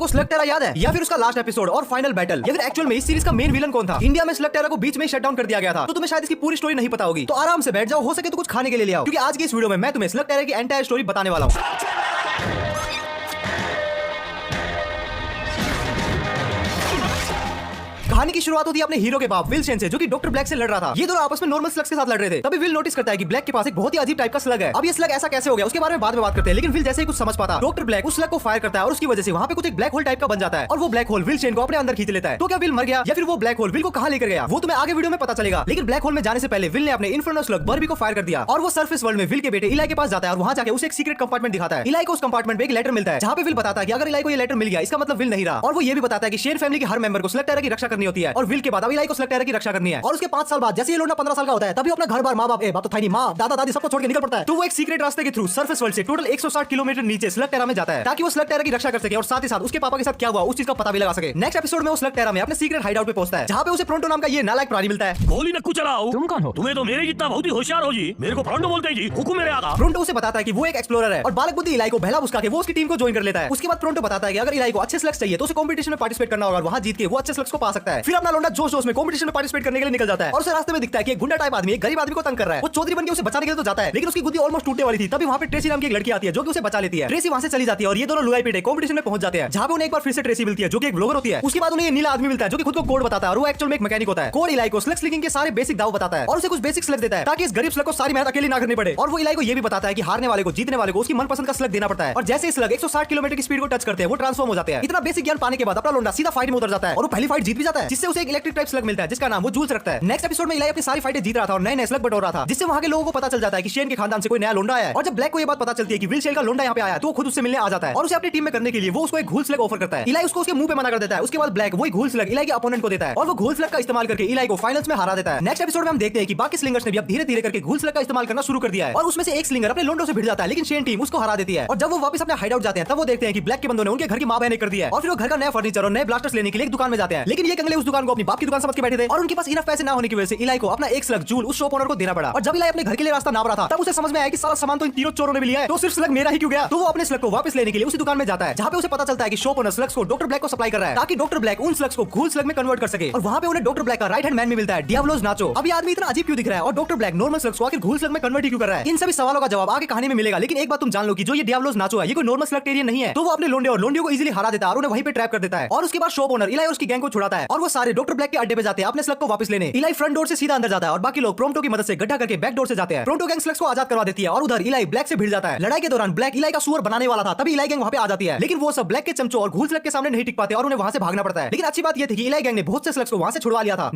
आपको स्लग टेरा याद है, या फिर उसका लास्ट एपिसोड और फाइनल बैटल, या फिर एक्चुअल में इस सीरीज का मेन विलन कौन था? इंडिया में स्लग टेरा को बीच में शट डाउन कर दिया गया था। तो तुम्हें शायद इसकी पूरी स्टोरी नहीं पता होगी, तो आराम से बैठ जाओ, हो सके तो कुछ खाने के लिए ले आओ, क्योंकि आज की इस वीडियो में मैं तुम्हें स्लग टेरा की एंटायर स्टोरी बताने वाला हूँ। कहानी की शुरुआत होती है अपने हीरो के बाप विल शेन से, जो कि डॉक्टर ब्लैक से लड़ रहा था। ये दोनों आपस में नॉर्मल स्लग्स के साथ लड़ रहे थे। तभी विल नोटिस करता है कि ब्लैक के पास एक बहुत ही अजीब टाइप का स्लग है। अब ये स्लग ऐसा कैसे हो गया उसके बारे में बाद में बात करते हैं, लेकिन विल जैसे ही कुछ समझ पाता, डॉक्टर ब्लैक उस स्लग को फायर करता है और उसकी वजह से वहाँ पे कुछ एक ब्लैक होल टाइप का बन जाता है और वो ब्लैक होल विल शेन को अपने अंदर खींच लेता है। तो क्या विल मर गया या फिर वो ब्लैक होल विल को कहाँ लेकर गया, वो तुम्हें आगे वीडियो में पता चलेगा। लेकिन ब्लैक होल में जाने से पहले विल ने अपने इन्फर्नल स्लग बर्बी को फायर कर दिया और वो सरफेस वर्ल्ड में विल के बेटे इलाई के पास जाता है और वहाँ जाकर उसे एक सीक्रेट कंपार्टमेंट दिखाता है। इलाई को उस कंपार्टमेंट में एक लेटर मिलता है, जहाँ पे विल बताता है कि अगर इलाई को ये लेटर मिल गया इसका मतलब विल नहीं रहा, और वो ये भी बताता है कि शेन फैमिली के हर मेंबर को स्लग टेरा की रक्षा करनी होती है और विल के बाद अब इलाई को स्लग टेरा की रक्षा करनी है। और उसके 5 साल बाद जैसे ये लौंडा 15 साल का होता है, तभी अपना घर बार माँ बाप बात तो था माँ दादा दादी सबको छोड़ के निकल पड़ता है। तो वो एक सीक्रेट रास्ते के थ्रू सरफेस वर्ल्ड से टोटल 160 किलोमीटर नीचे स्लग टेरा में जाता है, ताकि वो स्लग टेरा की रक्षा कर सके और साथ ही साथ उसके पापा के साथ क्या हुआ उस चीज का पता भी लगा सके। नेक्स्ट एपिसोड में वो स्लग टेरा में अपने सीक्रेट हाइड आउट पे पहुंचता है, जहाँ पे उसे प्रोंटो नाम का ये नालायक प्राणी मिलता है। गोली नक्कू चलाओ। तुम कौन हो? तुम्हें तो मेरे जितना बहुत ही होशियार हो जी। मेरे को प्रोंटो बोलते जी, हुकुम मेरे आका। प्रोंटो उसे बताता है कि वो एक एक्सप्लोरर है और बालक बुद्धि इलाई को बहला बुसका के वो उसकी टीम को ज्वाइन कर लेता है। उसके बाद प्रोंटो बताता है कि अगर इलाई को अच्छे स्लग्स चाहिए तो उसे कंपटीशन में पार्टिसिपेट करना होगा और वहां जीत के वो अच्छे स्लग्स को पा सकता है। फिर अपना लौंडा जोश जोश में कंपटीशन में पार्टिसिपेट करने के लिए निकल जाता है और उसे रास्ते में दिखता है कि एक गुंडा टाइप आदमी एक गरीब आदमी को तंग कर रहा है। वो चौधरी बनके उसे बचाने के लिए तो जाता है, लेकिन उसकी गुद्दी ऑलमोस्ट टूटने वाली थी। तभी वहां पे ट्रेसी नाम की एक लड़की आती है जो कि उसे बचा लेती है। ट्रेसी वहां से चली जाती है और ये दोनों लुगाई पेटे कंपटीशन में पहुंच जाते हैं, जहां पे उन्हें एक बार फिर से ट्रेसी मिलती है जो कि एक ब्लॉगर होती है। उसके बाद उन्हें नीला आदमी मिलता है जो कि खुद को कोड बताता है और वो एक्चुअल में एक मैकेनिक होता है। कोड इलाई को स्लग स्लिंगिंग के सारे बेसिक दाव बताता है और उसे कुछ बेसिक स्लग देता है ताकि इस गरीब स्लग को सारी मेहनत अकेली ना करनी पड़े। और वो इलाई को ये भी बताता है कि हारने वाले को जीतने वाले को उसकी मनपसंद का स्लग देना पड़ता है। और जैसे स्लग 160 किलोमीटर की स्पीड को टच करते हैं वो ट्रांसफॉर्म हो जाते हैं। इतना बेसिक ज्ञान पाने के बाद अपना लौंडा सीधा फाइट में उतर जाता है और वो पहली फाइट जीत भी जाता है, जिससे उसे एक इलेक्ट्रिक टाइप स्लग मिलता है जिसका नाम वो जूल्स रखता है। नेक्स्ट एपिसोड में इलाई अपनी सारी फाइटें जीत रहा था और नए नए स्लग बटोर रहा था, जिससे वहां के लोगों को पता चल जाता है कि शेन के खानदान से कोई नया लौंडा आया है। और जब ब्लैक को ये बात पता चलती है कि विल शेन का लौंडा यहाँ पे आया तो वो खुद उससे मिलने आ जाता है और उसे अपनी टीम में करने के लिए वो उसको एक घूल स्लग ऑफर करता है। इलाई उसको उसके मुंह पे मना कर देता है। उसके बाद ब्लैक वही घूल स्लग इलाई के अपोनेंट को देता है और वो घूल स्लग का इस्तेमाल करके इलाई को फाइनल्स में हरा देता है। नेक्स्ट एपिसोड में हम देखते हैं कि बाकी स्लिंगर्स ने भी अब धीरे धीरे करके घूल स्लग का इस्तेमाल करना शुरू कर दिया है और उसमें से एक स्लिंगर अपने लोंडो से भिड़ जाता है, लेकिन शेन टीम उसको हरा देती है। और जब वो वापस अपने हाइड आउट जाते हैं तब वो देखते हैं कि ब्लैक के बंदों ने उनके घर की मां बहन कर दिया है और फिर वो घर का नया फर्नीचर और नए ब्लास्टर्स लेने के लिए एक दुकान में जाते हैं। लेकिन ये कंगले उस दुकान को अपनी बाप की दुकान समझ के बैठे थे और उनके पास इनफ पैसे ना होने की वजह से इलाई को अपना एक स्लग जूल उस शॉप ओनर को देना पड़ा। और जब इलाई अपने घर के लिए रास्ता नाप रहा था तब उसे समझ में आया कि सारा सामान तो इन तीनों चोरों ने भी लिया है, तो सिर्फ स्लग मेरा ही क्यों गया। तो वो अपने स्लग को वापस लेने के लिए उसी दुकान में जाता है, जहाँ पे उसे पता चलता है कि शॉप ओनर स्लग्स को डॉक्टर ब्लैक को सप्लाई कर रहा है ताकि डॉक्टर ब्लैक उन स्लग्स को घूल स्लग में कन्वर्ट कर सके। और वहाँ पे उन्हें डॉक्टर ब्लैक का राइट हैंड मैन भी मिलता है, डियाब्लोस नाचो। अब ये आदमी इतना अजीब क्यों दिख रहा है और डॉक्टर ब्लैक नॉर्मल स्लग्स को आखिर घूल स्लग में कन्वर्ट क्यों कर रहा है, इन सभी सवालों का जवाब आगे कहानी में मिलेगा। लेकिन एक बात तुम जान लो कि जो ये डियाब्लोस नाचो है ये कोई नॉर्मल स्लगटेरियन नहीं है। तो वो अपने लोंडे और लोंडियों को इजीली हरा देता है और उन्हें वहीं पे ट्रैप कर देता है। और उसके बाद शॉप ओनर इलाई और उसकी गैंग को छुड़ाता है और वो सारे डॉक्टर ब्लैक के अड्डे पे जाते हैं अपने स्लग को वापस लेने। इलाई फ्रंट डोर से सीधा अंदर जाता है और बाकी लोग प्रोंटो की मदद से गड्ढा करके बैक डोर से जाते हैं। प्रोंटो गैंग स्लग्स को आजाद करवा देती है और उधर इलाई ब्लैक से भिड़ जाता है। लड़ाई के दौरान ब्लैक इलाई का सुअर बनाने वाला था, तभी इलाई गैंग वहां पे आ जाती है, लेकिन वो सब ब्लैक के चमचों और घूल स्लग के सामने नहीं टिक पाते और उन्हें वहां से भागना पड़ता है। लेकिन अच्छी बात ये थी कि इलाई गैंग ने बहुत से स्लग्स को वहां से छुड़वा लिया था।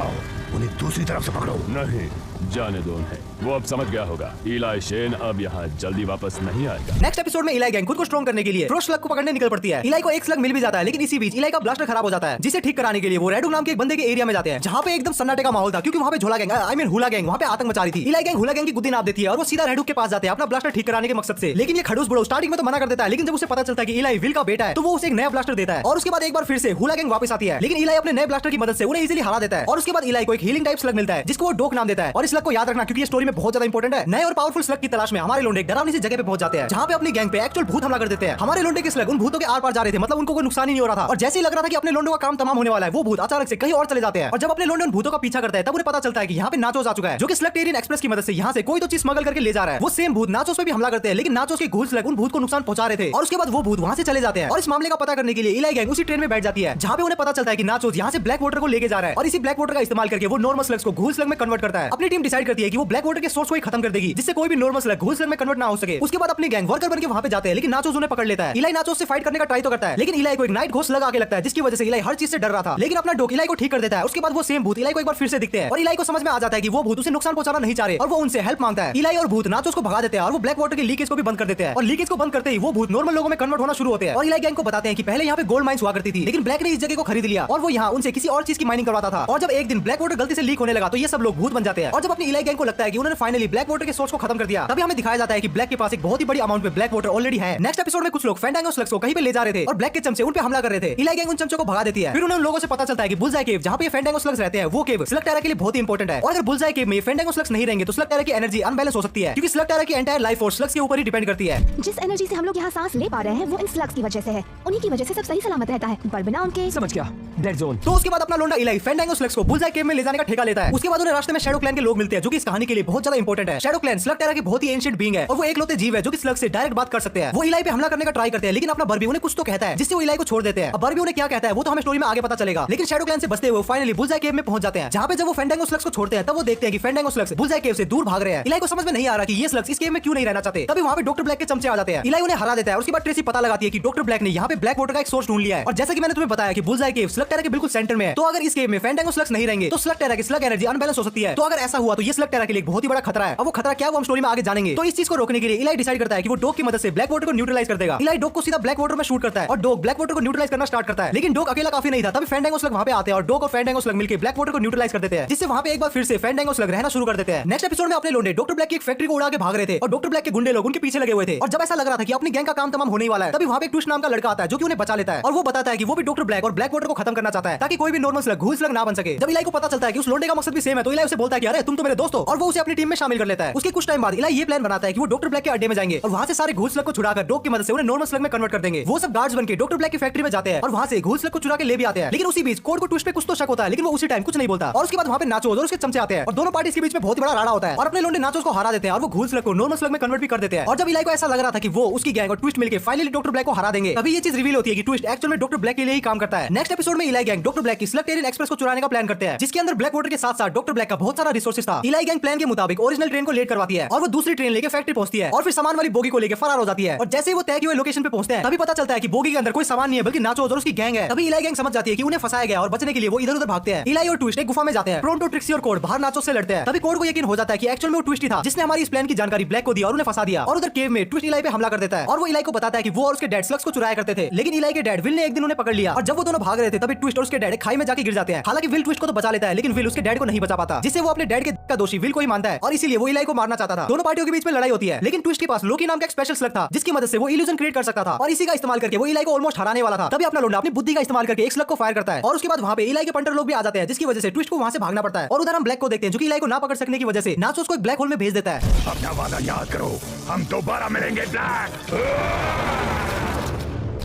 उन्हें दूसरी तरफ से पकड़ो। नहीं जाने दो उन्हें, वो अब समझ गया होगा इलाई शेन अब यहाँ जल्दी वापस नहीं आएगा। नेक्स्ट एपिसोड में इलाई गैंग खुद को स्ट्रॉन्ग करने के लिए फ्रोस्ट स्लग को पकड़ने निकल पड़ती है। इलाई को एक स्लग मिल भी जाता है, लेकिन इसी बीच इलाई का ब्लास्टर खराब हो जाता है, जिसे ठीक कराने के लिए वो रेडू नाम के एक बंदे के एरिया में जाते हैं, जहाँ पे एकदम सन्नाटे का माहौल था क्योंकि वहाँ पे झोला gang I mean hula gang वहाँ पे आतंक मचा रही थी। इलाई गैंग हुला गैंग की गुद्दी नाप देती है और वो सीधा रेडू के पास जाते हैं अपना ब्लास्टर ठीक कराने के मकसद से। लेकिन ये खड़ूस बुढ़ो स्टार्टिंग में तो मना कर देता है, लेकिन जब उसे पता चलता है कि इलाई विल का बेटा है तो वो उसे एक नया ब्लास्टर देता है। और उसके बाद एक बार फिर से हुला गैंग वापस आती है, लेकिन इलाई अपने नए ब्लास्टर की मदद से उन्हें इजीली हरा देता है। और उसके बाद इलाई को एक हीलिंग टाइप स्लग मिलता है जिसको वो डोक नाम देता है। और इस स्लग को याद रखना क्योंकि ये स्टोरी में बहुत ज्यादा इंपॉर्टेंट है। नए और पावरफुल स्लग की तलाश में हमारे लोंडे डरावनी सी जगह पे पहुंच जाते हैं, जहाँ पे अपनी गैंग पे एक्चुअल भूत हमला कर देते हैं। हमारे लोंडे के स्लग उन भूतों के आर पार जा रहे थे, मतलब उनको कोई नुकसान ही नहीं हो रहा था। और जैसे ही लग रहा था कि अपने लोंडों का काम तमाम होने वाला है, वो भूत अचानक से कहीं और चले जाते हैं। और जब अपने लोंडे उन भूतों का पीछा करता है तब उन्हें पता चलता है कि यहाँ पे नाचोस आ चुका है, जो कि स्लगटेरियन एक्सप्रेस की मदद से यहाँ से कोई तो चीज स्मगल करके ले जा रहा है। वो सेम भूत नाचोस पे भी हमला करते हैं, लेकिन नाचोस के घूल स्लग उन भूत को नुकसान पहुंचा रहे थे। और उसके बाद वो भूत वहां से चले जाते हैं और इस मामले का पता करने के लिए इलाई गैंग उसी ट्रेन में बैठ जाती है, जहाँ पे उन्हें पता चलता है कि नाचोस यहाँ से ब्लैक वाटर को लेके जा रहा है और इसी ब्लैक वाटर का इस्तेमाल करके वो नॉर्मल स्लग्स को घूल स्लग में कन्वर्ट करता है। अपनी टीम डिसाइड करती है कि वो ब्लैक वाटर के सोर्स को ही खत्म कर देगी, जिससे कोई भी नॉर्मल स्लग घूल स्लग में कन्वर्ट ना हो सके। उसके बाद अपनी गैंग वर्कर बनके वहां पे जाते हैं, लेकिन नाचोस उन्हें पकड़ लेता है। इलाई नाचोस से फाइट करने का ट्राई तो करता है, लेकिन इलाई को एक नाइट घोस्ट लगा के लगता है, जिसकी वजह से इलाई हर चीज से डर रहा था। लेकिन अपना डोक इलाई को ठीक कर देता है। उसके बाद वो सेम भूत इलाई को एक बार फिर से दिखते हैं और इलाई को समझ में आ जाता है कि वो भूत उसे नुकसान पहुंचाना नहीं चाह रहे और वो उनसे हेल्प मांगता है। इलाई और भूत नाचोस को भगा देते हैं और वो ब्लैक वाटर की लीकेज को भी बंद कर देते हैं। और लीकेज को बंद करते ही वो भूत नॉर्मल लोगों में कन्वर्ट होना शुरू होते हैं और इलाई गैंग को बताते हैं कि पहले यहाँ पे गोल्ड माइंस हुआ करती थी, लेकिन ब्लैक ने इस जगह को खरीद लिया और वो यहाँ उनसे किसी और चीज की माइनिंग करवाता था। और जब एक दिन ब्लैक वाटर गलती से लीक होने लगा तो ये सब लोग भूत बन जाते हैं। और जब अपनी इलाई गैंग को लगता है कि उन्होंने फाइनली ब्लैक वाटर के सोर्स को खत्म कर दिया, तभी हमें दिखाया जाता है कि ब्लैक के पास एक बहुत ही बड़ी अमाउंट में ब्लैक वाटर ऑलरेडी है। नेक्स्ट एपिसोड में कुछ लोग फैंटांगो स्लग्स को कहीं पे ले जा रहे थे और ब्लैक के चमचे उन पे हमला कर रहे थे। इलाई गैंग उन चमचों को भगा देती है। फिर उन लोगों से पता चलता है कि बुलजाई केव, जहाँ पे फैंटांगो स्लग्स रहते हैं, वो केव स्लग टेरा के लिए बहुत ही इंपॉर्टेंट है। और अगर बुलजाई केव में फैंटांगो स्लग्स नहीं रहेंगे तो स्लग टेरा की एनर्जी अनबैलेंस हो सकती है, क्योंकि स्लग टेरा की एंटायर लाइफ फोर्स स्लग्स के ऊपर ही डिपेंड करती है। जिस एनर्जी से हम लोग यहाँ सांस ले पा रहे हैं वो इन स्लग्स की वजह से है। उन्हीं की वजह से सब सही सलामत रहता है, पर बिना उनके। समझ गया, डेड जोन। तो उसके बाद अपना लोंडा इलाई फैंडांगो स्लग्स को बुलजाई केव में ले जाने का ठेका लेता है। उसके बाद उन्हें रास्ते में शैडो क्लैन के लोग मिलते हैं जो कि इस कहानी के लिए बहुत ज्यादा इंपॉर्टेंट है। शैडो क्लैन स्लग टेरा की बहुत ही एंशिएंट बीइंग है और वो एकलौते जीव है जो कि स्लग से डायरेक्ट बात कर सकते हैं। वो इलाई पे हमला करने का ट्राई करते हैं, लेकिन अपना बर्बी उन्हें कुछ तो कहता है जिससे वो इलाई को छोड़ देते हैं। अब बर्बी उन्हें क्या कहता है वो तो हमें स्टोरी में आगे पता चलेगा, लेकिन शैडो क्लैन से बचते हुए फाइनली बुलजाई केव में पहुंच जाते हैं, जहां पे जब वो फैंडांगो स्लग्स को छोड़ते हैं तब वो देखते हैं कि फैंडांगो स्लग्स बुलजाई केव से दूर भाग रहे हैं। इलाई को समझ में नहीं आ रहा कि ये स्लग्स इस केव में क्यों नहीं रहना चाहते। तभी वहां पे डॉक्टर ब्लैक के चमचे आ जाते हैं। इलाई उन्हें हरा देता है और उसके बाद ट्रेसी पता लगाती है कि डॉक्टर ब्लैक ने यहाँ पे ब्लैक वाटर का एक सोर्स ढूंढ लिया है। और जैसा कि मैंने तुम्हें बताया कि बुलजाई केव स्लग टेरा के बिल्कुल सेंटर में है, तो अगर इस केव में फैंडांगो स्लग्स नहीं रहेंगे तो स्लग टेरा की स्लग एनर्जी अनबैलेंस हो सकती है। तो अगर ऐसा हुआ तो ये स्लग टेरा के लिए बहुत ही बड़ा खतरा है। अब वो खतरा क्या है वो हम स्टोरी में आगे जानेंगे। तो इस चीज को रोकने के लिए इलाई डिसाइड करता है कि वो डॉग की मदद से ब्लैक वाटर को न्यूट्रलाइज कर देगा। इलाई डॉग को सीधा ब्लैक वाटर में शूट करता है और डॉग ब्लैक वाटर को न्यूट्रलाइज करना स्टार्ट करता है। लेकिन डॉग अकेला काफी नहीं था, तभी फैंडांगो स्लग वहां पे आते हैं और डॉग और फैंडांगो स्लग मिलकर ब्लैक वाटर को न्यूट्रलाइज कर देते हैं, जिससे वहां पे एक बार फिर से फैंडांगो स्लग रहना शुरू कर देते हैं। नेक्स्ट एपिसोड में अपने लोंडे डॉक्टर ब्लैक की एक फैक्ट्री को उड़ा के भाग रहे थे और डॉक्टर ब्लैक के गुंडे लोग उनके पीछे लगे हुए थे। और जब ऐसा लग रहा था कि अपनी गैंग का काम तमाम होने वाला है, तभी वहां पे ट्विस्ट नाम का लड़का आता है जो कि उन्हें बचा लेता है और वो बताता है कि वो भी डॉक्टर ब्लैक और ब्लैक वाटर को खत्म करना चाहता है ताकि कोई भी नॉर्मल स्लग घूस स्लग ना बन सके। जब इलाई को पता चलता है कि उस लोंडे का मकसद भी सेम है तो इलाई उसे बोलता है कि अरे तुम तो मेरे दोस्त हो, और वो उसे अपनी टीम में शामिल कर लेता है। उसके कुछ टाइम बाद इलाई ये प्लान बनाता है कि वो डॉक्टर ब्लैक के अड्डे में जाएंगे और वहां से सारे घूस स्लग को छुड़ाकर डॉग की मदद से उन्हें नॉर्मल स्लग में कन्वर्ट कर देंगे। वो सब गार्ड्स बनके डॉक्टर ब्लैक की फैक्ट्री में जाते हैं और वहां से घूस स्लग को चुरा के ले भी आते हैं। लेकिन उसी बीच कोड को ट्विस्ट पे कुछ तो शक होता है, लेकिन वो उसी टाइम कुछ नहीं बोलता। और उसके बाद वहां पे नाचोस और उसके चमचे आते हैं और दोनों पार्टीज के बीच में बहुत ही बड़ा राड़ा होता है और अपने लोंडे नाचोस को हरा देते हैं और वो घूस स्लग को नॉर्मल स्लग में कन्वर्ट भी कर देते हैं। और जब इलाई को ऐसा लग रहा था कि वो उसकी गैंग और ट्विस्ट मिलकर फाइनली डॉक्टर ब्लैक को हरा देंगे, तभी ये चीज रिवील होती है कि ट्विस्ट एक्चुअल में डॉक्टर ब्लैक के लिए ही काम करता है। नेक्स्ट एपिसोड में इलाई गैंग डॉक्टर ब्लैक की स्लगटेरियन एक्सप्रेस को चुराने का प्लान करते हैं, जिसके अंदर ब्लैक वाटर के साथ साथ डॉक्टर ब्लैक का बहुत सारा रिसोर्सेज था। इलाई गैंग प्लान के मुताबिक ओरिजिनल ट्रेन को लेट करवाती है और वो दूसरी ट्रेन लेके फैक्ट्री पहुंचती है और फिर सामान वाली बोगी को लेके फरार हो जाती है। और जैसे ही वो तय किए हुए लोकेशन पे पहुंचते हैं तभी पता चलता है कि बोगी के अंदर कोई सामान नहीं है बल्कि नाचोस और उसकी गैंग है। तभी इलाई गैंग समझ जाती है कि उन्हें फंसाया गया और बचने के लिए वो इधर-उधर भागते हैं। इलाई और ट्विस्ट एक गुफा में जाते हैं। प्रोंटो, ट्रिक्सी और कोड बाहर नाचोस से लड़ते हैं। तभी कोड को यकीन हो जाता है कि एक्चुअल में वो ट्विस्ट ही था जिसने हमारी इस प्लान की जानकारी ब्लैक को दी और उन्हें फंसा दिया। और उधर केव में ट्विस्ट इलाई पे हमला कर देता है और वो इलाई को बताता है कि वो और उसके डैड स्लग्स को चुराया करते थे, लेकिन इलाई के डैड विल ने एक दिन उन्हें पकड़ लिया। और जब वो दोनों भाग रहे थे तभी ट्विस्ट और उसके डैड खाई में जाके गिर जाते हैं। हालांकि विल ट्विस्ट को तो बचा लेता है, लेकिन विल उसके डैड को नहीं बचा पाता, जिससे वो अपने डैड के का दोषी विल को ही मानता है और इसीलिए वो इलाई को मारना चाहता था। दोनों पार्टियों के बीच में लड़ाई होती है, लेकिन ट्विस्ट के पास लोकी नाम का एक स्पेशल स्लग था जिसकी मदद से वो इल्यूजन क्रिएट कर सकता था और इसी का इस्तेमाल करके वो इलाई को ऑलमोस्ट हराने वाला था। तभी अपना लोंडा अपनी बुद्धि का इस्तेमाल करके एक स्लग को फायर करता है और उसके बाद वहां पे इलाई के पंटर लोग भी आ जाते हैं, जिसकी वजह से ट्विस्ट को वहां से भागना पड़ता है। और उधर हम ब्लैक को देखते हैं जो कि इलाई को ना पकड़ सकने की वजह से नाचोस को एक ब्लैक होल में भेज देता है। अपना वादा याद करो, हम दोबारा मिलेंगे ब्लैक।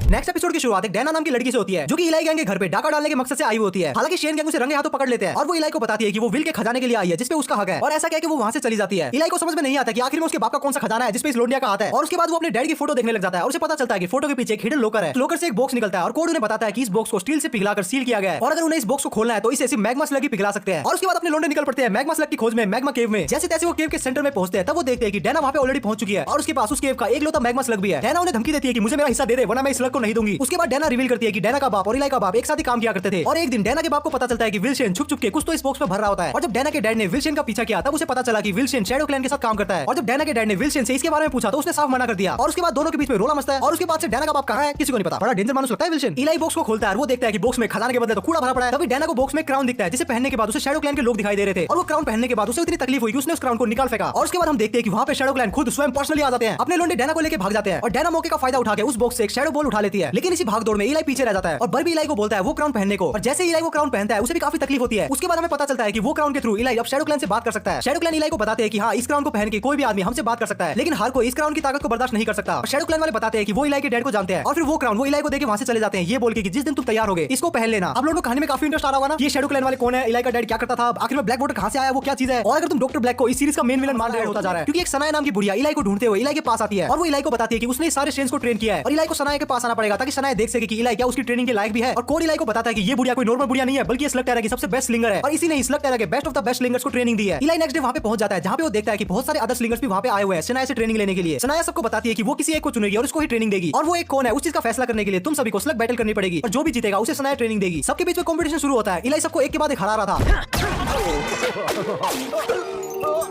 नेक्स्ट एपिसोड की शुरुआत एक डैना नाम की लड़की से होती है जो कि इलाई गैंग के घर पे डाका डालने के मकसद से आई हुई होती है। हालांकि शेन गैंग उसे रंगे हाथों पकड़ लेते हैं और वो इलाई को बताती है कि वो विल के खजाने के लिए आई है जिसपे उसका हक है और ऐसा कह के वो वहां से चली जाती है। इलाई को समझ में नहीं आता कि आखिर में उसके बाप का कौन सा खजाना है जिसपे इस लोंडिया का हाथ है। और उसके बाद वो अपने डैड की फोटो देखने लग जाता है और उसे पता चलता है कि फोटो के पीछे एक हिडन लॉकर है। लॉकर से एक बॉक्स निकलता है और कोड उन्हें बताता है कि इस बॉक्स को स्टील से पिघलाकर सील किया गया है और अगर उन्हें इस बॉक्स को खोलना है तो इसे सिर्फ मैग्मा स्लग ही पिघला सकते हैं। और उसके बाद अपने लोंडे निकल पड़ते हैं मैग्मा स्लग की खोज में मैग्मा केव में। जैसे तैसे वो केव के सेंटर में पहुंचते हैं तब वो देखते हैं कि डैना वहां पे ऑलरेडी पहुंच चुकी है और उसके पास उस केव का एक लौता मैग्मा स्लग भी है। डैना उन्हें धमकी देती है कि मुझे मेरा हिस्सा दे दे वरना मैं इस स्लग को नहीं दूंगी। उसके बाद डैना रिवील करती है कि डैना का बाप और इलाई का बाप एक साथ ही काम किया करते थे और एक दिन डैना के बाप को पता चलता है कि विल्शन छुप छुप के कुछ तो इस बॉक्स में भर रहा होता है। और जब डैना के डैड ने विल्शन का पीछा किया तब उसे पता चला कि विल्शन शैडो क्लैन के साथ काम करता है। और जब डैना के डैड ने विल्शन से इसके बारे में पूछा तो उसने साफ मना कर दिया और उसके बाद दोनों के बीच में रोला मचता है। और उसके बाद से डैना का बाप कहां है किसी को नहीं पता। बड़ा डेंजर मानुस लगता है विल्शन। इलाई बॉक्स को खोलता है और वो देखता है कि बॉक्स में खजाने के बदले तो कूड़ा भरा पड़ा है। तभी डैना को बॉक्स में क्राउन दिखता है जिसे पहनने के बाद उसे शैडो क्लैन के लोग दिखाई दे रहे थे और वो क्राउन पहनने के बाद उसे इतनी तकलीफ हुई कि उसने उस क्राउन को निकाल फेंका। और उसके बाद हम देखते हैं कि वहां पे शैडो क्लैन खुद स्वयं पर्सनली आ जाते हैं। अपने लोंडे डैना को लेकर भाग जाते हैं और डैना मौके का फायदा उठा के उस बॉक्स से एक शैडो बॉल उठा लेती है। लेकिन इसी भागदौड़ में इलाई पीछे रह जाता है और बर्बी इलाई को बोलता है वो क्राउन पहनने को। और जैसे इलाई वो क्राउन पहनता है उसे भी काफी तकलीफ होती है। उसके बाद हमें पता चलता है कि वो क्राउन के थ्रू इलाई अब शैडो क्लैन से बात कर सकता है। शैडो क्लैन इलाई को बताते हैं कि हाँ इस क्राउन को पहन के कोई भी आदमी हमसे बात कर सकता है, लेकिन हर कोई इस क्राउन की ताकत को बर्दाश्त नहीं कर सकता। और शैडो क्लैन वाले बताते हैं कि वो इलाई के डैड को जानते हैं और फिर वो क्राउन वो इलाई को देके वहां से चले जाते हैं ये बोल के कि जिस दिन तुम तैयार होगे इसको पहन लेना। अब लोगों को कहानी में काफी इंटरेस्ट आ रहा होगा ना, ये शैडो क्लैन वाले कौन है, इलाई का डैड क्या करता था, आखिर में ब्लैक वाटर कहां से आया, वो क्या चीज है। और अगर तुम डॉक्टर ब्लैक को इस सीरीज का मेन विलन मान रहे होता जा रहा है क्योंकि एक सनाया नाम की बुढ़िया इलाई को ढूंढते हुए इलाई के पास आती है और वो इलाई को बताती है कि उसने सारे शेन्स को ट्रेन किया है और इलाई को सनाया के पास आना पड़ेगा ताकि सनाया देख सके कि इलाई क्या उसकी ट्रेनिंग के लायक भी है। और कोड इलाई को बताता है कि ये बुढ़िया कोई नॉर्मल बुढ़िया नहीं है बल्कि स्लग टेरा की सबसे बेस्ट स्लिंगर है और इसी ने स्लग टेरा के बेस्ट ऑफ द बेस्ट स्लिंगर्स को ट्रेनिंग दी है। इलाई नेक्स्ट डे वहां पे पहुंच जाता है जहां पे वो देखता है कि बहुत सारे अदर स्लिंगर्स भी वहां पे आए हुए हैं सनाया से ट्रेनिंग लेने के लिए। सनाया सबको बताती है कि वो किसी एक को चुनेगी और उसको ही ट्रेनिंग देगी और वो एक कौन है उस चीज का फैसला करने के लिए तुम सभी को स्लग बैटल करनी पड़ेगी और जो भी जीतेगा उसे सनाया ट्रेनिंग देगी। सबके बीच में कंपटीशन शुरू होता है। इलाई सबको एक के बाद एक हरा रहा था।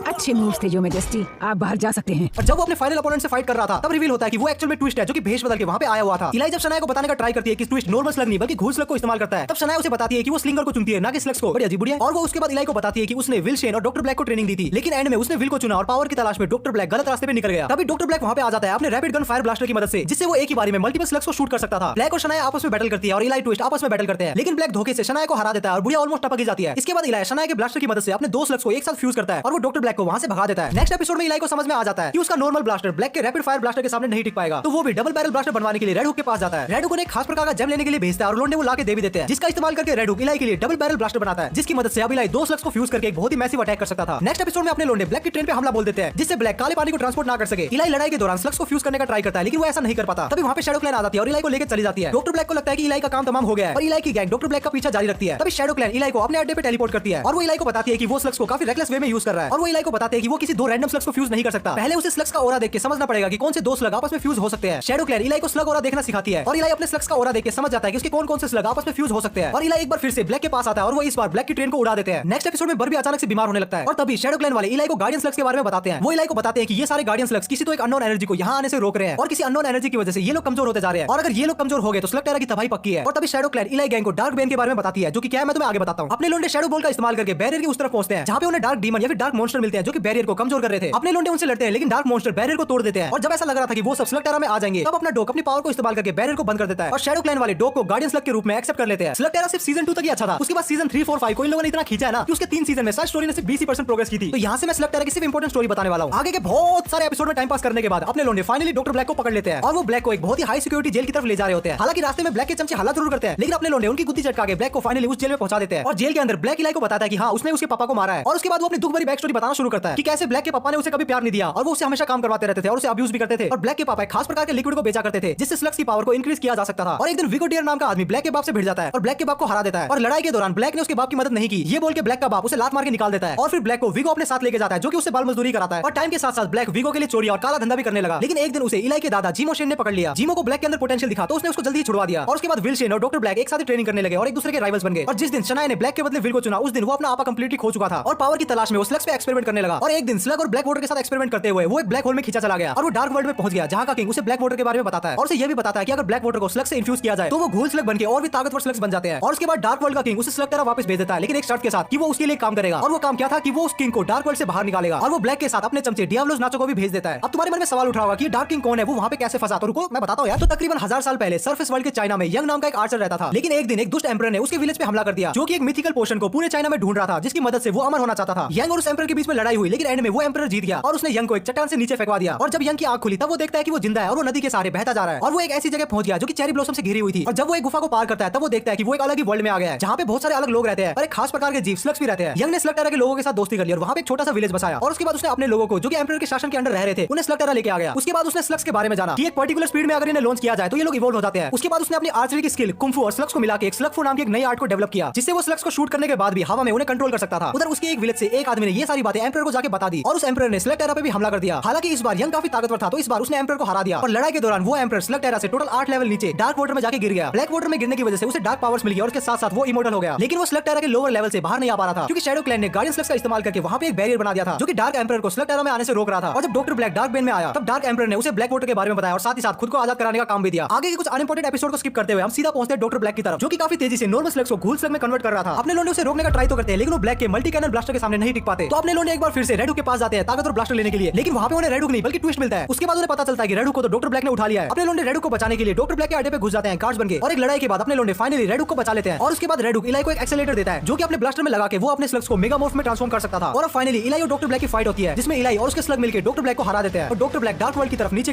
अच्छे मूव्स थे जो मेजेस्टी, आप बाहर जा सकते हैं। और जब वो अपने फाइनल अपोनेंट से फाइट कर रहा था तब रिवील होता है कि वो एक्चुअल में ट्विस्ट है जो कि भेष बदल के वहां पे आया हुआ था। इलाई जब सनाया को बताने का ट्राई करती है कि ट्विस्ट नॉर्मल स्लग नहीं बल्कि घूस स्लग को इस्तेमाल करता है तब सनाया उसे बताती है कि वो स्लिंगर को चुनती है ना कि स्लग्स को। बड़ी अजीब बुढ़िया। और वो उसके बाद इलाई को बताती है कि उसने विल शेन और डॉक्टर ब्लैक को ट्रेनिंग दी थी लेकिन एंड में उसने विल को चुना और पावर की तलाश में डॉक्टर ब्लैक गलत रास्ते पे निकल गया। तभी डॉक्टर ब्लैक वहां पे आ जाता है अपने रैपिड गन फायर ब्लास्टर की मदद से जिससे वो एक ही बारी में मल्टीपल स्लग्स को शूट कर सकता था। ब्लैक और सनाया आपस में बैटल करती है और इलाई ट्विस्ट आपस में बैटल करते हैं लेकिन ब्लैक धोखे से सनाया को हरा देता है और बुढ़िया ऑलमोस्ट टपक जाती है। इसके बाद इलाई सनाया के ब्लास्टर की मदद से अपने दो स्लग्स को एक साथ फ्यूज करता है और वो डॉक्टर ब्लैक को वहां से भगा देता है। नेक्स्ट एपिसोड में इलाई को समझ में आ जाता है कि उसका नॉर्मल ब्लास्टर ब्लैक के रैपिड फायर ब्लास्टर के सामने नहीं टिक पाएगा, तो वो भी डबल बैरल ब्लास्टर बनवाने के लिए रेड हुक के पास जाता है। रेड हुक उन्हें खास प्रकार का जेम लेने के लिए भेजता है और लोंडे वो लाके दे भी देते हैं, जिसका इस्तेमाल करके रेड हुक इलाई के लिए डबल बैरल ब्लास्टर बनाता है, जिसकी मदद से अब इलाई 2 स्लग्स को फ्यूज करके एक बहुत ही मैसिव अटैक कर सकता था। नेक्स्ट एपिसोड में अपने लोंडे ब्लैक की ट्रेन पे हमला बोल देते हैं, जिससे ब्लैक काले पानी को ट्रांसपोर्ट ना कर सके। इलाई लड़ाई के दौरान स्लग्स को फ्यूज करने का ट्राई करता है, लेकिन वो ऐसा नहीं कर पाता। तभी वहां पे शैडो क्लैन आ जाती है और इलाई को लेकर चली जाती है। डॉक्टर ब्लैक को लगता है कि इलाई का काम तमाम हो गया है और इलाई की गैंग डॉक्टर ब्लैक का पीछा जारी रखती है। तभी शैडो क्लैन इलाई को अपने अड्डे पे टेलीपोर्ट करती है और वो इलाई को बताती है कि वो स्लग्स को काफी रेकलेस वे में यूज कर रहा है और वो इलाई को बताते हैं कि वो किसी 2 रैंडम स्लग्स को फ्यूज नहीं कर सकता। पहले उसे स्लग्स का ऑरा देख के समझना पड़ेगा कि कौन से 2 स्लग आपस में फ्यूज हो सकते हैं। शैडो क्लैन इलाई को स्लग ऑरा देखना सिखाती है और इलाई अपने स्लग्स का ऑरा देख के समझ जाता है कि उसके कौन-कौन से स्लग आपस में फ्यूज हो सकते हैं और इलाई एक बार फिर से ब्लैक के पास आता है और वो इस बार ब्लैक की ट्रेन को उड़ा देते हैं। नेक्स्ट एपिसोड में बर्बी अचानक से बीमार होने लगता है और तभी शैडो क्लैन वाले इलाई को गार्डियन स्लग्स के बारे में बताते हैं। वो इलाई को बताते हैं कि ये सारे गार्डियन स्लग्स किसी तो एक अननोन एनर्जी को यहाँ आने से रोक रहे हैं और किसी अननोन एनर्जी की वजह से ये लोग कमजोर होते जा रहे हैं और अगर ये लोग कमजोर हो गए तो स्लग टेरा की तबाही पक्की है। और तभी शैडो क्लैन इलाई गैंग को डार्क बेन के बारे में बताती है, जो कि क्या है मैं तुम्हें आगे बताता हूं। अपने लोंडे शैडो बॉल का इस्तेमाल करके बैरियर की उस तरफ पहुंचते हैं जहां पे उन्हें डार्क डीमन या फिर डार्क मॉन्स्टर मिलते हैं, जो कि बैरियर को कमजोर कर रहे थे। अपने लोंडे उनसे लड़ते हैं लेकिन डार्क मॉन्स्टर बैरियर को तोड़ देते हैं और जब ऐसा लग रहा था कि वो सब स्लग टेरा में आ जाएंगे, तब अपना डॉक अपनी पावर को इस्तेमाल करके बैरियर को बंद कर देता है और शैडो क्लैन वाले डॉक को गार्डियन स्लग के रूप में एक्सेप्ट कर लेते हैं। स्लग टेरा सिर्फ सीजन 2 तक ही अच्छा था, उसके बाद सीजन 3, 4, 5 को इन लोगों ने इतना खींचा है ना कि उसके 3 सीजन में सारी स्टोरी ने सिर्फ 20% प्रोग्रेस की थी। तो यहाँ से मैं स्लग टेरा की सिर्फ इंपॉर्टेंट स्टोरी बताने वाला हूँ। आगे के बहुत सारे एपिसोड में टाइम पास करने के बाद अपने लोंडे फाइनली डॉक्टर ब्लैक को पकड़ लेते हैं और वो ब्लैक को एक बहुत ही हाई सिक्योरिटी जेल की तरफ ले जा रहे होते हैं। हालांकि रास्ते में ब्लैक के चमचे हल्ला जरूर करते हैं, लेकिन अपने लोंडे उनकी गुद्दी चटका के ब्लैक को फाइनली उस जेल में पहुंचा देते हैं और जेल के अंदर ब्लैक इलाई को बताता है कि हाँ उसने उसके पापा को मारा है। और उसके बाद वो अपनी दुख भरी बैक स्टोरी बताना शुरू करता है कि कैसे ब्लैक के पापा ने उसे कभी प्यार नहीं दिया और वो उसे हमेशा काम करवाते रहते थे और उसे अब्यूज भी करते थे और ब्लैक के पापा एक खास प्रकार के लिक्विड को बेचा करते थे जिससे स्लग्स की पावर को इंक्रीज किया जा सकता था। और एक दिन विगो डियर नाम का आदमी ब्लैक के बाप से भिड़ जाता है और ब्लैक के बाप को हरा देता है और लड़ाई के दौरान ब्लैक ने उसके बाप की मदद नहीं की ये बोल के ब्लैक का बाप उसे लात मार के निकाल देता है और फिर ब्लैक को विगो अपने साथ लेके जाता है, जो कि उससे बाल मजदूरी कराता है। और टाइम के साथ साथ ब्लैक विगो के लिए चोरी और काला धंधा भी करने लगा। लेकिन एक दिन उसे इलाई के दादा जीमो शेन ने पकड़ लिया। जीमो को ब्लैक के अंदर पोटेंशियल दिखा तो उसने उसको जल्दी ही छुड़वा दिया और उसके बाद विल शेन और डॉक्टर ब्लैक एक साथ ट्रेनिंग करने लगे और एक दूसरे के राइवल्स बन गए। और जिस दिन शनाया ने ब्लैक के बदले विल को चुना उस दिन वो अपना आपा कंप्लीटली खो चुका था और पावर की तलाश में वो स्लग्स पे एक्सपेरिमेंट करने लगा। और एक दिन स्लग और ब्लैक वाटर के साथ एक्सपेरिमेंट करते हुए वो एक ब्लैक होल में खींचा चला गया और वो डार्क वर्ल्ड में पहुंच गया, जहां का किंग उसे ब्लैक वाटर के बारे में बताता है और उसे ये भी बताता है कि अगर ब्लैक वाटर को स्लग से इन्फ्यूज किया जाए तो वो घोल स्लग बनके और भी ताकतवर स्लग्स बन जाते हैं। और उसके बाद डार्क वर्ल्ड का किंग उसे स्लग तरह वापस भेज देता है, लेकिन एक शर्त के साथ कि वो उसके लिए काम करेगा। और वो काम क्या था कि वो उस किंग को डार्क वर्ल्ड से बाहर निकालेगा और वो ब्लैक के साथ अपने चमचे डियाब्लोस नाचो को भी भेज देता है। अब तुम्हारे मन में सवाल उठा होगा कि डार्क किंग कौन है, वो वहां पे कैसे फंसा? तो रुको मैं बताता हूं यार। तो तकरीबन 1000 साल पहले सरफेस वर्ल्ड के चाइना में यंग नाम का एक आर्चर रहता था, लेकिन एक दिन एक दुष्ट एम्परर ने उसके विलेज पे हमला कर दिया, जो कि एक मिथिकल पोशन को पूरे चाइना में ढूंढ रहा था, जिसकी मदद से वो अमर होना चाहता था। यंग और उस एम्परर के बीच में लड़ाई हुई, लेकिन एंड में वो एम्परर जीत गया और उसने यंग को एक चट्टान से नीचे फेंकवा दिया। और जब यंग की आंख खुली तब वो देखता है कि वो जिंदा है और वो नदी के सहारे बहता जा रहा है और वो एक ऐसी जगह पहुंच गया जो कि चेरी ब्लॉसम से घिरी हुई थी। और जब वो एक गुफा को पार करता है तब वो देखता है कि वो एक अलग ही वर्ल्ड में आ गया है, जहां पे बहुत सारे अलग लोग रहते हैं और एक खास प्रकार के जीव स्लग्स भी रहते हैं। यंग ने स्लग टेरा के लोगों के साथ दोस्ती कर ली और वहां पे एक छोटा सा विलेज बसाया और उसके बाद उसने अपने लोगों को जो कि एम्परर के शासन के अंडर रह रहे थे उन्हें स्लग टेरा लेके आ गया। उसके बाद उसने स्लग्स के बारे में जाना कि एक पर्टिकुलर स्पीड में अगर इन्हें लॉन्च किया जाए तो ये लोग इवॉल्व हो जाते हैं। उसके बाद उसने अपनी आर्चरी की स्किल कुंफू और स्लग्स को मिला के एक स्लग फू नाम की एक नई आर्ट को डेवलप किया, जिससे वो स्लग्स को शूट करने के बाद भी हवा में उन्हें कंट्रोल कर सकता था। उधर उसके एक विलेज से एक आदमी ने ये सारी बातें एम्परर को जाके बता दी और उस एम्परर ने स्लग टेरा पे भी हमला कर दिया। हालांकि इस बार यंग काफी ताकतवर था तो इस बार उसने एम्परर को हरा दिया और लड़ाई के दौरान वो एम्परर स्लग टेरा से टोटल 8 लेवल नीचे डार्क वाटर में जाके गिर गया। ब्लैक वाटर में गिरने की वजह से उसे डार्क पावर्स मिल गई और उसके साथ साथ वो इमोर्टल हो गया, लेकिन वो स्लग टेरा के लोअर लेवल से बाहर नहीं आ पा रहा था क्योंकि शैडो क्लैन ने गार्डियन स्लग्स का इस्तेमाल करके वहां पे एक बैरियर बना दिया था जो कि डार्क एम्परर को स्लग टेरा में आने से रोक रहा था। और जब डॉक्टर ब्लैक डार्क बेन में आया तब डार्क एम्परर ने उसे ब्लैक वाटर के बारे में बताया और साथ ही साथ खुद को आजाद कराने का काम भी दिया। आगे के कुछ अनइंपोर्टेंट एपिसोड को स्किप करते हुए हम सीधा पहुंचते हैं डॉक्टर ब्लैक की तरफ, जो कि काफी तेजी से नॉर्मल स्लग्स को घूल स्लग में कन्वर्ट कर रहा था। अपने लोंडे उसे रोकने का ट्राई तो करते हैं, लेकिन वो ब्लैक के मल्टी कैनन ब्लास्टर के सामने नहीं टिक पाते। तो अपने लोंडे एक बार फिर से रेड हुक के पास जाते हैं ताकतवर ब्लास्टर लेने के लिए, लेकिन वहां पे उन्हें रेड हुक नहीं बल्कि ट्विस्ट मिलता है। उसके बाद उन्हें पता चलता है कि रेड हुक को तो डॉक्टर ब्लैक ने उठा लिया है। अपने लोंडे रेड हुक को बचाने के लिए डॉक्टर ब्लैक के अड्डे पे घुस जाते हैं गार्ड्स बनके और एक लड़ाई के बाद अपने लोंडे फाइनली रेड हुक को बचा लेते हैं। और उसके बाद रेड हुक इलाई को एक एक्सेलरेटर देता है जो कि अपने ब्लास्टर में लगा के वो अपने स्लग्स को मेगा मॉर्फ में ट्रांसफॉर्म कर सकता था। और अब फाइनली इलाई और डॉक्टर ब्लैक की फाइट होती है, जिसमें इलाई और उसके स्लग मिलकर डॉक्टर ब्लैक को हरा देते हैं और डॉक्टर ब्लैक डार्क वर्ल्ड की तरफ नीचे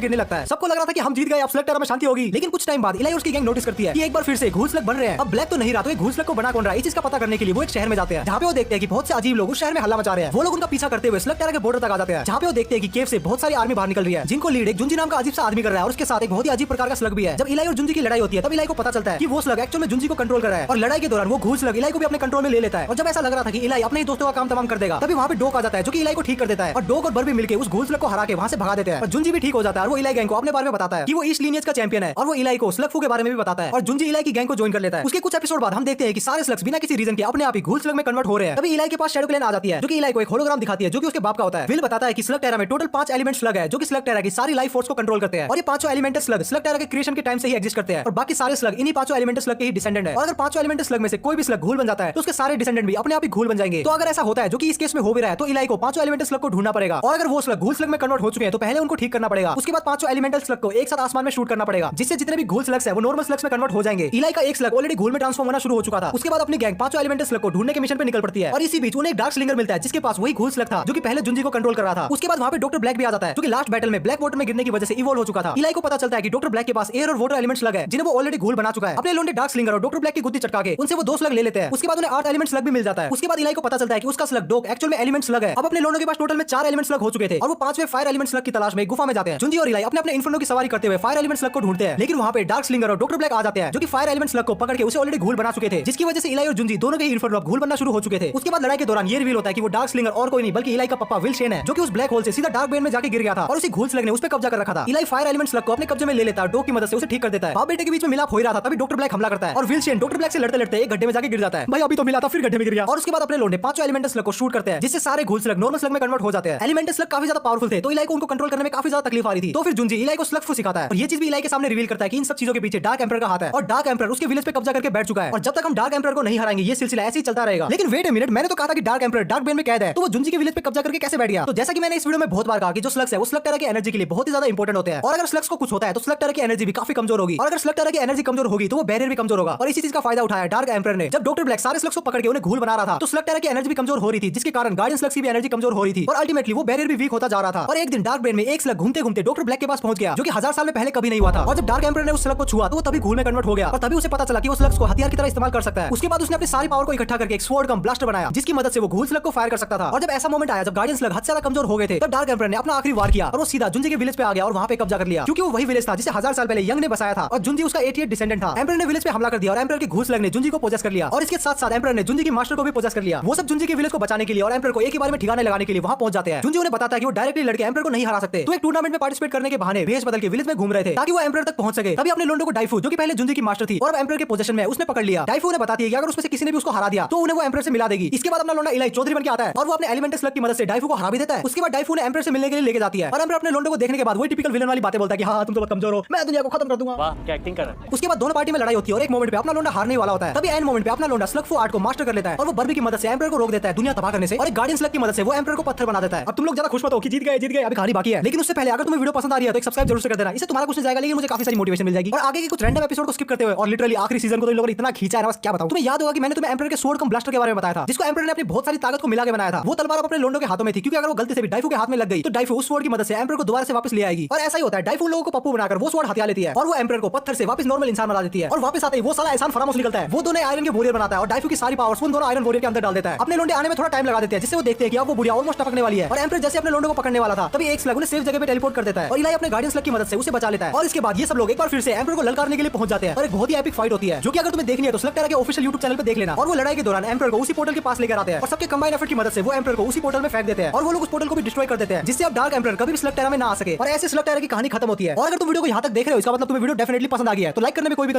गिरने लगता है। सबको लग रहा था कि हम जीत गए, अब स्लग टेरा में शांति होगी, लेकिन कुछ टाइम बाद इलाई और उसकी गैंग नोटिस करती है कि एक बार फिर से घूल स्लग बन रहे हैं। अब ब्लैक तो नहीं रहा तो एक घूल स्लग को बना कौन रहा है, इस चीज का पता करने के लिए वो एक शहर में जाते हैं, जहां पे वो देखते हैं कि बहुत से अजीब लोग उस शहर में हल्ला मचा रहे हैं। वो लोग उनका पीछा करते हुए स्लग टेरा के बॉर्डर तक आ जाते हैं, जहां पे वो देखते हैं कि केव से बहुत सारी आर्मी बाहर निकल रही है, जिनको लीड एक जुंजी नाम का अजीब सा आदमी कर रहा है और उसके साथ एक बहुत ही अजीब प्रकार का स्लग भी है। जब इलाई और जुंजी की लड़ाई होती है तब इलाई को पता चलता है कि वो स्लग एक्चुअल में जुंजी को कंट्रोल कर रहा है और लड़ाई के दौरान वो घूल स्लग इलाई को भी अपने कंट्रोल में ले लेता है। और जब ऐसा लग रहा था कि इलाई अपने ही दोस्तों का काम तमाम कर देगा तभी वहां पे डोक आ जाता है जो कि इलाई को ठीक कर देता है और डोक और बर्बी मिलकर उस घूल स्लग को हरा के वहां से भगा देते हैं और जुंजी भी ठीक हो जाता है और वो इलाई गैंग को अपने बारे में बताता है कि वो ईस्ट लीनियज का चैंपियन है और वो इलाई को स्लग फू के बारे में भी बताता है और जुंजी इलाई की गैंग को ज्वाइन कर लेता है। उसके कुछ एपिसोड बाद हम देखते हैं कि सारे स्लग्स बिना किसी रीजन के अपने आप ही घूल स्लग में कन्वर्ट हो रहे हैं। तभी इलाई के पास शैडो क्लैन आ जाती है जो कि इलाई को एक होलोग्राम दिखाती है जो कि उसके बाप का होता है। विल बताता है कि स्लग टेरा में टोटल 5 एलिमेंट स्लग है जो कि स्लग टेरा की सारी लाइफ फोर्स को कंट्रोल करते हैं और ये पांचों एलिमेंटल स्लग टेरा के क्रिएशन के टाइम से ही एग्जिस्ट करते हैं और बाकी सारे स्लग इन्हीं पांचों एलिमेंटल स्लग के ही डिसेंडेंट है। और अगर पांचों एलिमेंटल स्लग में से कोई भी स्लग घूल बन जाता है तो उसके सारे डिसेंडेंट भी अपने आप ही घूल बन जाएंगे। तो अगर ऐसा होता है जो कि इस केस में हो भी रहा है तो इलाई को पांचों एलिमेंटल स्लग को ढूंढना पड़ेगा और अगर वो स्लग घूल स्लग में कन्वर्ट हो चुके हैं तो पहले उनको ठीक करना पड़ेगा। उसके बाद पांचों एलिमेंटल स्लग को एक साथ आसमान में शूट करना पड़ेगा जिससे जितने भी घूल स्लग्स है वो नॉर्मल स्लग्स में कन्वर्ट हो जाएंगे। इलाई का एक स्लग ऑलरेडी घूल में ट्रांसफॉर्म होना शुरू हो चुका था। उसके बाद अपनी गैंग पांचों एलिमेंटल स्लग को ढूंढने के मिशन पे निकल पड़ती है और इसी बीच उन्हें एक डार्क स्लिंगर मिलता है जिसके पास वही घूल स्लग था जो कि पहले जुंजी को कंट्रोल कर रहा था। उसके बाद वहाँ पे डॉक्टर ब्लैक भी आ जाता है जो कि लास्ट बैटल में ब्लैक वाटर में गिरने की वजह से इवॉल्व हो चुका था। इलाई को पता चलता है कि डॉक्टर ब्लैक के पास एयर और वाटर एलिमेंट्स लग है जिन्हें वो ऑलरेडी घूल बना चुका है। अपने लोंडे डार्क स्लिंगर और डॉक्टर ब्लैक की गुद्दी चटका के उनसे वो 2 स्लग ले लेते हैं। उसके बाद उन्हें 8 एलिमेंट्स स्लग भी मिल जाता है। उसके बाद इलाई को पता चलता है कि उसका स्लग डॉग एक्चुअल में एलिमेंट्स स्लग है। अब अपने लोंडो के पास टोटल में 4 एलिमेंट्स स्लग हो चुके थे और वो 5वें फायर एलिमेंट स्लग की तलाश में गुफा में जाते हैं। जुंजी और इलाई अपने अपने इन्फर्नो की सवारी करते हुए फायर एलिमेंट स्लग को ढूंढते हैं, लेकिन वहाँ पे डार्क स्लिंगर और डॉक्टर ब्लैक आ जाते हैं जो कि फायर एलिमेंट स्लग को पकड़ के उसे ऑलरेडी घूल बना चुके थे, जिसकी वजह से इलाई और जुंजी दोनों के इन्फर्नो घूल बनना शुरू हो चुके थे। उसके बाद लड़ाई के दौरान ये रिवील होता है कि वो डार्क स्लिंगर और कोई नहीं बल्कि इलाई का पप्पा विल शेन है जो कि उस ब्लैक होल से सीधा डार्क बेन में जाके गिर गया था और उसी घूल स्लग ने उस पे कब्जा कर रखा था। इलाई फायर एलिमेंट स्लग को अपने कब्जे में ले लेता है, डॉग की मदद से उसे ठीक कर देता है। बाप बेटे के बीच में मिलाप हो रहा था तभी डॉक्टर ब्लैक हमला करता है और विल शेन डॉक्टर ब्लैक से लड़ते लड़ते एक गड्ढे में जाके गिर जाता है। भाई अभी तो मिला था फिर गड्ढे में गिर गया। और उसके बाद अपने लोंडे 5 एलिमेंटल स्लग को शूट करते हैं जिससे सारे घूल स्लग नॉर्मल स्लग में कन्वर्ट हो जाते हैं। एलिमेंटल स्लग काफी ज्यादा पावरफुल थे तो इलाई को उनको कंट्रोल करने में काफी ज्यादा तकलीफ आ रही थी। तो फिर जुंजी इलाई को स्लग फू सिखाता है और ये चीज भी इलाई के सामने रिवील करता है कि इन सब चीजों के पीछे डार्क एम्परर का हाथ है और डार्क एम्परर उसके विलेज पे कब्जा करके बैठ चुका है और जब तक हम डार्क एम्परर को नहीं हराएंगे ये सिलसिला ऐसे ही चलता रहेगा। लेकिन वेट ए मिनट, मैंने तो कहा था कि डार्क एम्परर डार्क बेन में कैद है, तो वो जुंजी के विलेज पे कब्जा करके कैसे बैठ गया? तो जैसा कि मैंने इस वीडियो में बहुत बार कहा कि जो स्लग्स है वो स्लग टेरा की एनर्जी के लिए बहुत ही ज्यादा इंपॉर्टेंट होते हैं और अगर स्लग्स को कुछ होता है तो स्लग टेरा की एनर्जी भी काफी कमजोर होगी और अगर स्लग टेरा की एनर्जी कमजोर होगी तो वो बैरियर भी कमजोर होगा। और इसी चीज का फायदा उठाया डार्क एम्परर ने। जब डॉक्टर ब्लैक सारे स्लग्स को पकड़ के उन्हें घूल बना रहा था तो स्लग टेरा की एनर्जी भी कमजोर हो रही थी, जिसके कारण गार्डियन स्लग्स की भी एनर्जी कमजोर हो रही थी और अल्टीमेटली वो बैरियर भी वीक होता जा रहा था। और एक दिन डार्क बेन में एक स्लग घूमते घूमते डॉक्टर ब्लैक के पास पहुंच गया जो कि 1000 साल में पहले कभी नहीं हुआ था। और जब डार्क एम्परर ने उस स्लग को छुआ तो वो तभी घूल में कन्वर्ट हो गया और तभी उसे पता चला कि वो स्लग्स को हथियार की तरह इस्तेमाल कर सकता है। उसके बाद उसने अपनी सारी पावर को इकट्ठा करके एक स्वॉर्ड कम ब्लास्टर बनाया जिसकी मदद से वो घूल स्लग को फायर कर सकता था। और जब ऐसा मोमेंट आया जब गार्डियन स्लग हद से ज्यादा कमजोर हो गए थे तब डार्क एम्परर ने अपना आखिरी वार किया और वो सीधा जुंजी के विलेज पे आ गया और वहां पे कब्जा कर लिया क्योंकि वो वही विलेज था जिसे 1000 साल पहले यंग ने बसाया था और जुंजी उसका 88 डिसेंडेंट था। एम्परर ने विलेज पे हमला कर दिया और एम्परर के घूल स्लग ने जुंजी को पोजेस कर लिया और इसके साथ साथ एम्परर ने जुंजी की मास्टर को भी पोजेस कर लिया। वो सब जुंजी के विलेज को बचाने के लिए और एम्परर को एक ही बार में ठिकाने लगाने के लिए वहां पहुंच जाते हैं। जुंजी उन्हें बताता है कि वो डायरेक्टली लड़के एम्परर को नहीं हरा सकते तो एक टूर्नामेंट में पार्टिसिपेट करने के बहाने भेष बदल के विलेज में घूम रहे थे ताकि वो एम्परर तक पहुंच सके। तभी अपने लोंडो को डाइफू जो कि पहले जुंजी की मास्टर थी और अब एम्परर के पोजीशन में उसने पकड़ लिया। डाइफू ने बताती है कि अगर उसमें से किसी ने भी उसको हरा दिया तो उन्हें वो एम्परर से मिला देगी। इसके बाद अपना लोंडा इलाई चौधरी बन के आता है और वो अपने एलिमेंटल स्लग की मदद से डाइफू को हरा भी देता है। उसके बाद डाइफू ने एम्परर से मिलने के लिए लेके जाती है और एम्परर अपने लोंडो को देखने के बाद वही टिपिकल विलन वाली बातें बोलता है कि हां तुम तो बहुत कमजोर हो, मैं दुनिया को खत्म कर दूंगा। वाह क्या एक्टिंग कर रहा है। उसके बाद दोनों पार्टी में लड़ाई होती है और एक मोमेंट पे अपना लोंडा हारने वाला होता है। तभी एंड मोमेंट पे अपना लोंडा स्लग फू आर्ट को मास्टर कर लेता है और वो बर्बी की मदद से एम्परर को रोक देता है दुनिया तबाह करने से और एक गार्डियन स्लग की मदद से वो एम्परर को पत्थर बना देता है। अब तुम लोग ज्यादा खुश मत हो कि जीत गए, अभी कहानी बाकी है। लेकिन उससे पहले अगर तुम्हें वीडियो पसंद आ रही है तो एक सब्सक्राइब जरूर से कर देना। इससे तुम्हारा कुछ नहीं जाएगा लेकिन मुझे काफी सारी मोटिवेशन मिल जाएगी और आगे के कुछ रैंडम एपिसोड को स्किप करते हुए और लिटरली आखिरी सीजन को तो इन लोगों ने इतना खींचा है बस क्या बताऊं। तुम्हें याद होगा कि मैंने तुम्हें एम्परर के स्वॉर्ड कम ब्लास्टर के बारे में बताया था जिसको एम्परर ने अपनी बहुत सारी ताकत को मिला के बनाया था। वो तलवार अपने लोंडो के हाथों में थी क्योंकि अगर वो गलती से भी डाइफू के हाथ में लग गई तो डाइफू उस स्वॉर्ड की मदद से एम्परर को दोबारा से वापस ले आएगी और ऐसा ही होता है। डाइफू लोगों को पप्पू बनाकर वो स्वॉर्ड हथिया लेती है और वो एम्परर को पत्थर से वापस नॉर्मल इंसान बना देती है और वापस आते ही वो साला एहसान फरामोश निकलता है। वो दोनों आयरन के वॉरियर बनाता है और डाइफू की सारी पावर्स उन दोनों आयरन वॉरियर के अंदर डाल देता है। अपने लोंडे आने में थोड़ा टाइम लगा देते हैं जिससे वो देखते हैं कि अब वो बुढ़िया ऑलमोस्ट टपकने वाली है और एम्परर जैसे अपने लोंडो को पकड़ने वाला था तभी एक स्लग उन्हें सेफ जगह पे टेलीपोर्ट कर देता है और इलाई अपने गार्डियन स्लग की मदद से उसे बचा लेता है। और इसके बाद ये सब लोग एक बार फिर से एम्परर को ललकारने के लिए पहुंच जाते हैं और एक बहुत ही एपिक फाइट होती है जो कि अगर तुम्हें देखनी है तो स्लग टेरा के ऑफिशियल YouTube चैनल पे देख लेना। और वो लड़ाई के दौरान एम्परर को उसी पोर्टल के पास लेकर आते हैं और सबके कंबाइन एफर्ट की मदद से वो एम्परर को उसी पोर्टल में फेंक देते हैं और वो लोग उस पोर्टल को भी डिस्ट्रॉय कर देते हैं जिससे अब डार्क एम्परर कभी भी स्लग टेरा में ना आ सके और ऐसे स्लग टेरा की कहानी खत्म होती है। और अगर तुम वीडियो को यहां तक देख रहे हो इसका मतलब तुम्हें वीडियो डेफिनेटली पसंद आ गया है तो लाइक करने में कोई भी